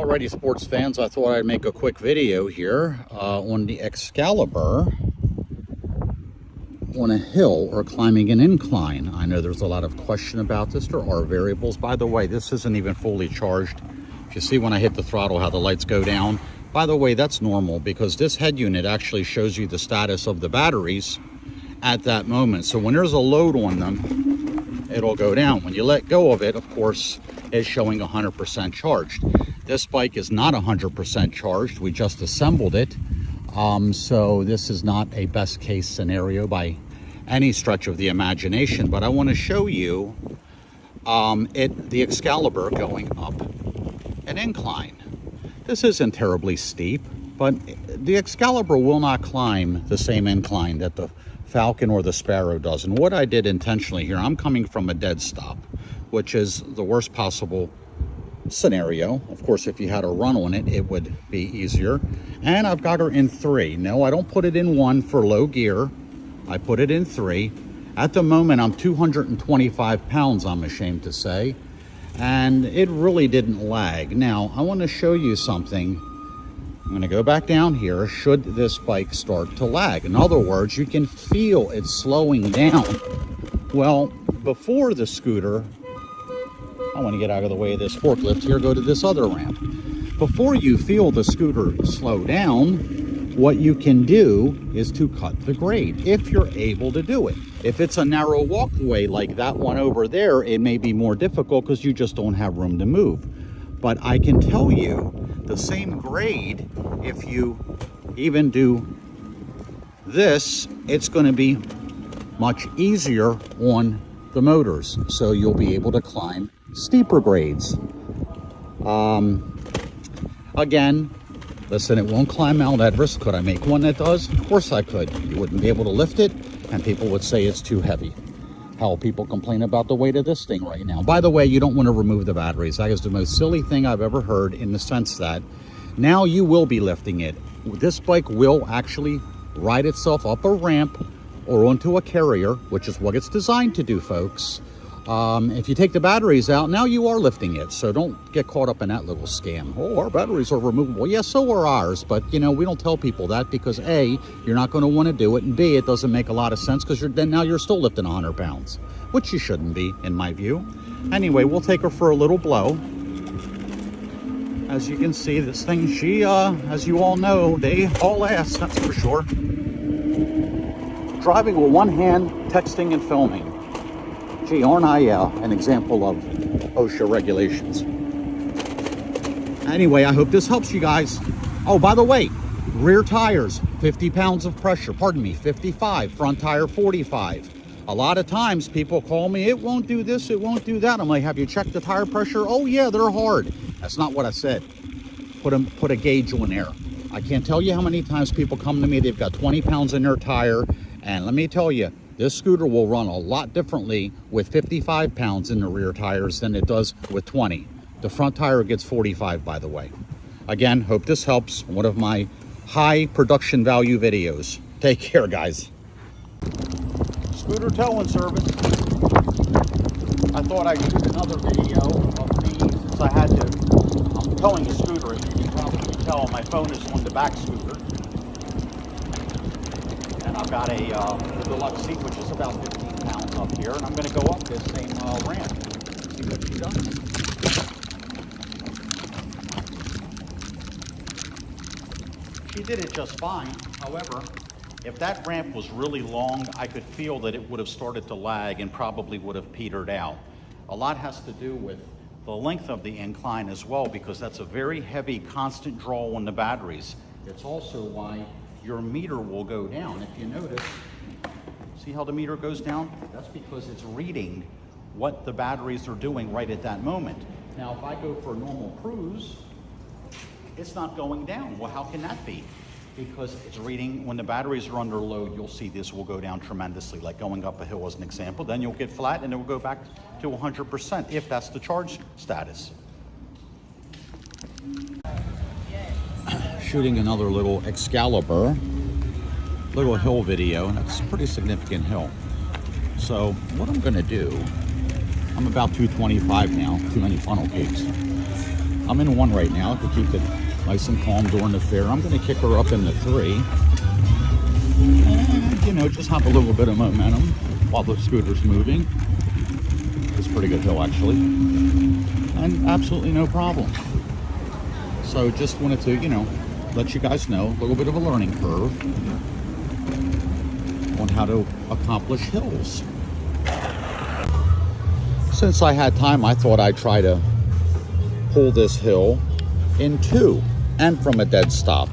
Alrighty, sports fans, I thought I'd make a quick video here on the Excalibur on a hill or climbing an incline. I know there's a lot of question about this. There are variables. By the way, this isn't even fully charged. If you see when I hit the throttle how the lights go down, by the way, that's normal because this head unit actually shows you the status of the batteries at that moment. So when there's a load on them, it'll go down. When you let go of it, of course, it's showing 100% charged. This bike is not 100% charged. We just assembled it. So this is not a best case scenario by any stretch of the imagination, but I want to show you the Excalibur going up an incline. This isn't terribly steep, but the Excalibur will not climb the same incline that the Falcon or the Sparrow does. And what I did intentionally here, I'm coming from a dead stop, which is the worst possible scenario. Of course, if you had a run on it, it would be easier. And I've got her in 3. No, I don't put it in 1 for low gear. I put it in 3. At the moment, I'm 225 pounds, I'm ashamed to say. And it really didn't lag. Now, I want to show you something. I'm going to go back down here should this bike start to lag. In other words, you can feel it slowing down. Well, before the scooter, I want to get out of the way of this forklift here, go to this other ramp. Before you feel the scooter slow down, what you can do is to cut the grade, if you're able to do it. If it's a narrow walkway like that one over there, it may be more difficult because you just don't have room to move. But I can tell you, the same grade, if you even do this, it's going to be much easier on the motors. So you'll be able to climb steeper grades. Again, listen, it won't climb Mount Everest. Could I make one that does? Of course I could. You wouldn't be able to lift it, and people would say it's too heavy. Hell, people complain about the weight of this thing right now. By the way, you don't want to remove the batteries. That is the most silly thing I've ever heard, in the sense that now you will be lifting it. This bike will actually ride itself up a ramp or onto a carrier, which is what it's designed to do, folks. If you take the batteries out, now you are lifting it. So don't get caught up in that little scam. Oh, our batteries are removable. Yes, so are ours. But, you know, we don't tell people that because A, you're not going to want to do it. And B, it doesn't make a lot of sense because now you're still lifting 100 pounds, which you shouldn't be, in my view. Anyway, we'll take her for a little blow. As you can see, this thing, she, as you all know, they haul ass, that's for sure. Driving with one hand, texting and filming. Gee, aren't I an example of OSHA regulations? Anyway, I hope this helps you guys. Oh, by the way, rear tires, 50 pounds of pressure. Pardon me, 55. Front tire, 45. A lot of times people call me, it won't do this, it won't do that. I'm like, have you checked the tire pressure? Oh yeah, they're hard. That's not what I said. Put a gauge on there. I can't tell you how many times people come to me, they've got 20 pounds in their tire. And let me tell you, this scooter will run a lot differently with 55 pounds in the rear tires than it does with 20. The front tire gets 45, by the way. Again, hope this helps. One of my high production value videos. Take care, guys. Scooter towing service. I thought I'd shoot another video of me since I had to. I'm towing a scooter, as you can probably tell. My phone is on the back scooter. And I've got a deluxe seat, which is about 15 pounds up here, and I'm going to go up this same ramp. See what she does. She did it just fine. However, if that ramp was really long, I could feel that it would have started to lag and probably would have petered out. A lot has to do with the length of the incline as well, because that's a very heavy, constant draw on the batteries. It's also why your meter will go down. If you notice, see how the meter goes down? That's because it's reading what the batteries are doing right at that moment. Now, if I go for a normal cruise, it's not going down. Well, how can that be? Because it's reading, when the batteries are under load, you'll see this will go down tremendously, like going up a hill as an example. Then you'll get flat and it will go back to 100% if that's the charge status. Shooting another little Excalibur, little hill video, and that's a pretty significant hill. So what I'm gonna do, I'm about 225 now, too many funnel cakes. I'm in 1 right now to keep it nice and calm during the fair. I'm going to kick her up into 3. And, you know, just have a little bit of momentum while the scooter's moving. It's a pretty good hill, actually. And absolutely no problem. So just wanted to, you know, let you guys know a little bit of a learning curve on how to accomplish hills. Since I had time, I thought I'd try to pull this hill in 2 and from a dead stop.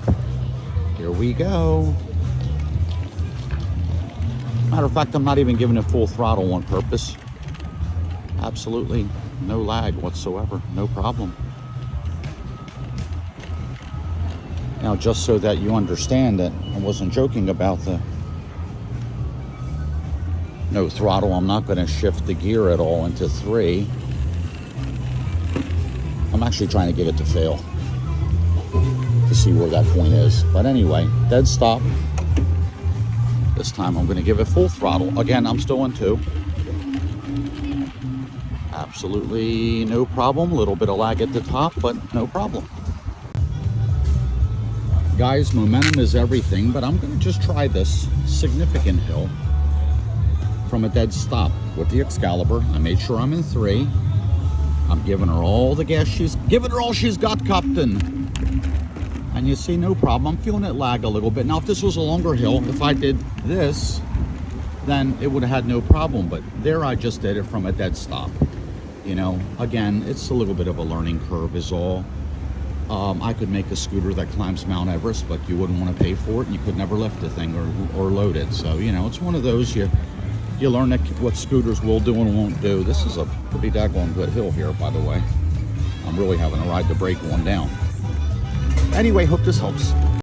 Here we go. Matter of fact, I'm not even giving it full throttle on purpose. Absolutely no lag whatsoever, no problem. Now, just so that you understand that I wasn't joking about the no throttle, I'm not going to shift the gear at all into 3. I'm actually trying to get it to fail to see where that point is. But anyway, dead stop. This time I'm going to give it full throttle. Again, I'm still in 2. Absolutely no problem. A little bit of lag at the top, but no problem. Guys, momentum is everything, but I'm going to just try this significant hill from a dead stop with the Excalibur. I made sure I'm in 3. I'm giving her all the gas she's got, Captain. And you see, no problem. I'm feeling it lag a little bit. Now, if this was a longer hill, if I did this, then it would have had no problem. But there I just did it from a dead stop. You know, again, it's a little bit of a learning curve is all. I could make a scooter that climbs Mount Everest, but you wouldn't want to pay for it, and you could never lift the thing or load it. So, you know, it's one of those you learn what scooters will do and won't do. This is a pretty daggone good hill here, by the way. I'm really having to ride the brake going down. Anyway, hope this helps.